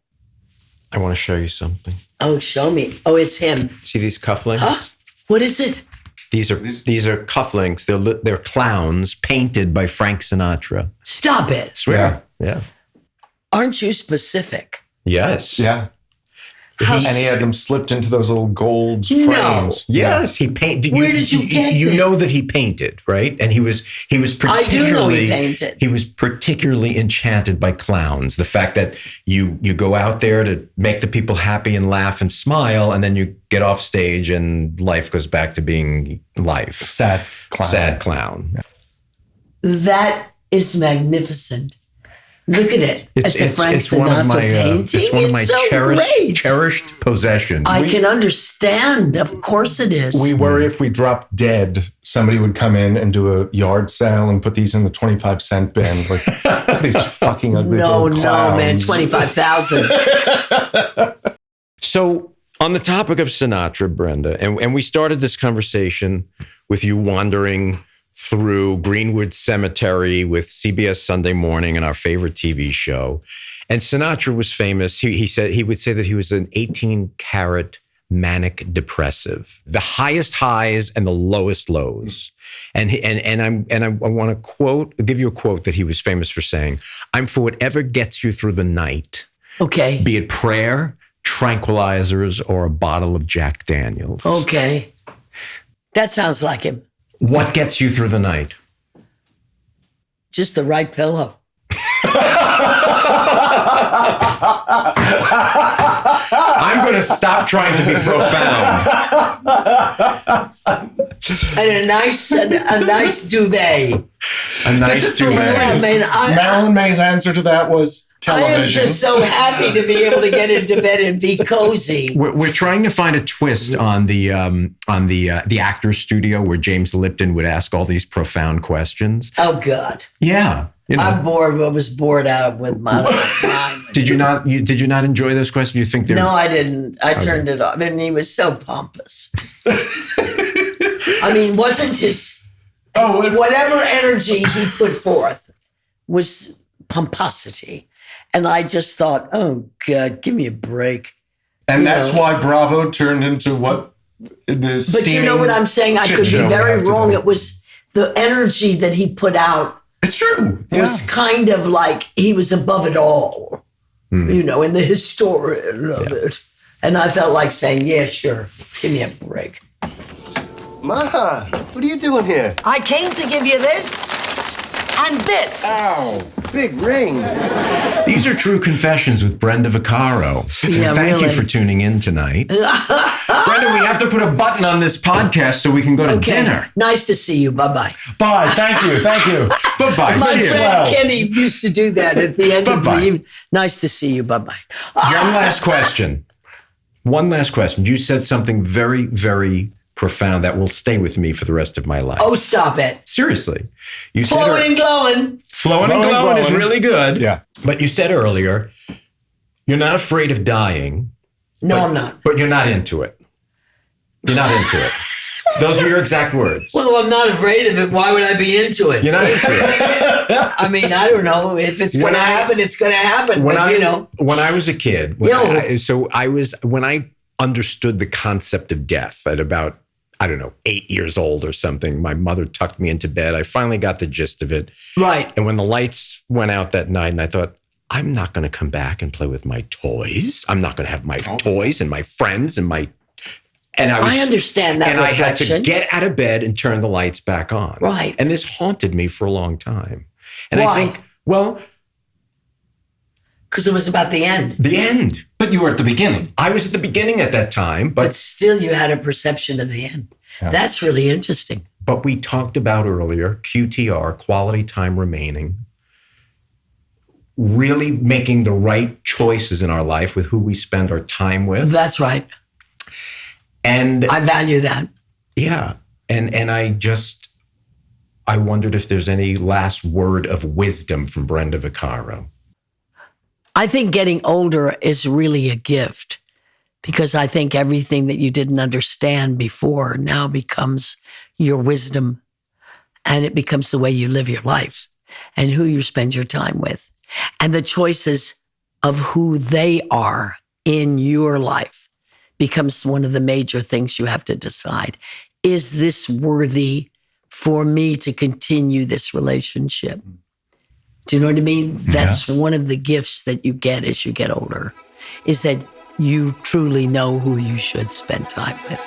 I want to show you something.
Oh, show me. Oh, it's him.
See these cufflinks?
Huh? What is it?
These are cufflinks. They're clowns painted by Frank Sinatra.
Stop it.
Swear. Yeah.
Aren't you specific?
Yes.
Yeah. And he had them slipped into those little gold frames.
Yes, he painted.
Where did you get
You
them?
know that he painted, right? And he was particularly.
I do know he painted.
He was particularly enchanted by clowns. The fact that you go out there to make the people happy and laugh and smile, and then you get off stage and life goes back to being life.
Sad clown.
Sad clown.
That is magnificent. Look at it. It's a Frank Sinatra painting.
It's one of my
so
cherished possessions.
I can understand. Of course it is.
We worry if we drop dead, somebody would come in and do a yard sale and put these in the 25-cent bin. Like, look at these fucking ugly little clowns.
No, man, 25,000.
So on the topic of Sinatra, Brenda, and we started this conversation with you wandering through Greenwood Cemetery with CBS Sunday Morning and our favorite TV show. And Sinatra was famous. He would say that he was an 18-karat manic depressive, the highest highs and the lowest lows. And I want to give you a quote that he was famous for saying, "I'm for whatever gets you through the night."
Okay.
Be it prayer, tranquilizers, or a bottle of Jack Daniels.
Okay. That sounds like him.
What gets you through the night?
Just the right pillow.
I'm going to stop trying to be profound.
And a nice duvet.
A nice duvet.
Yeah, man,
Marilyn May's answer to that was television.
I am just so happy to be able to get into bed and be cozy.
We're trying to find a twist on the actor's studio where James Lipton would ask all these profound questions.
Oh God.
Yeah. You know.
I was bored out with my time.
Did you not enjoy those questions? You think they're...
No, I didn't. I turned it off. And he was so pompous. I mean, wasn't his... whatever energy he put forth was pomposity. And I just thought, oh, God, give me a break.
And that's why Bravo turned into what?
But you know what I'm saying? I could be very wrong. It was the energy that he put out.
It's true.
It was kind of like he was above it all, you know, in the historian of it. And I felt like saying, yeah, sure, give me a break.
Ma, what are you doing here?
I came to give you this and this.
Ow, big ring.
These are true confessions with Brenda Vaccaro.
Yeah,
Thank
really.
you for tuning in tonight. Brenda, we have to put a button on this podcast so we can go to dinner.
Nice to see you. Bye-bye.
Bye. Thank you.
Bye-bye.
My
See you.
friend Kenny used to do that at the end of the evening. Nice to see you. Bye-bye.
One last question. You said something very, very profound that will stay with me for the rest of my life.
Oh, stop it.
Seriously. You said
Flowing and glowing.
Flowing and glowing is really good.
Yeah.
But you said earlier, you're not afraid of dying.
No, I'm not.
But you're not into it. You're not into it. Those were your exact words.
Well, I'm not afraid of it. Why would I be into it?
You're not into it.
I mean, I don't know. If it's going to happen, it's going to happen.
When
But,
I,
you know.
when I was a kid, when I understood the concept of death at about, 8 years old or something, my mother tucked me into bed. I finally got the gist of it.
Right.
And when the lights went out that night and I thought, I'm not going to come back and play with my toys. I'm not going to have my toys and my friends and my...
I understand that reflection.
I had to get out of bed and turn the lights back on.
Right.
And this haunted me for a long time. And
Why?
I think, well...
Because it was about the end.
The end.
But you were at the beginning.
I was at the beginning at that time.
But still, you had a perception of the end. Yeah. That's really interesting.
But we talked about earlier, QTR, quality time remaining, really making the right choices in our life with who we spend our time with.
That's right.
And
I value that.
Yeah. And I wondered if there's any last word of wisdom from Brenda Vaccaro.
I think getting older is really a gift because I think everything that you didn't understand before now becomes your wisdom and it becomes the way you live your life and who you spend your time with and the choices of who they are in your life becomes one of the major things you have to decide. Is this worthy for me to continue this relationship? Do you know what I mean? That's one of the gifts that you get as you get older, is that you truly know who you should spend time with.